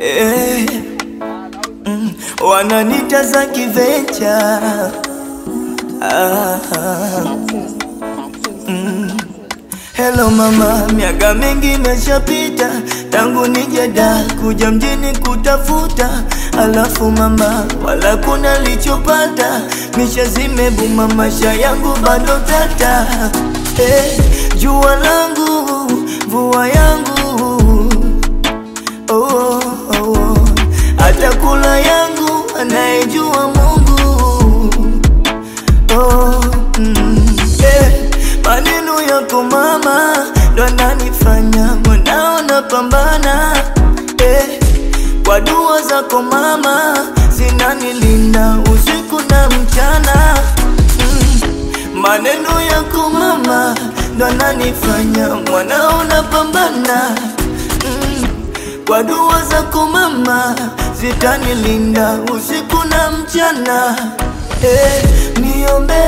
eh, wananita za kivencha. Hello mama, miaka mingi imeshapita tangu nijeda kuja mjini kutafuta. Alafu mama, wala kuna lichopata, misha zimebuma, maisha yangu bado tata. Jua langu, mvua yangu, hata kula yangu anayejua Mungu. Maneno yako mama ndo yananifanya mwanao napambana. Kwa dua zako mama zinanilinda usiku na mchana. Maneno yako mama ndo yananifanya mwanao napambana. Kwa dua zako mama zitanilinda usiku na mchana. Niombe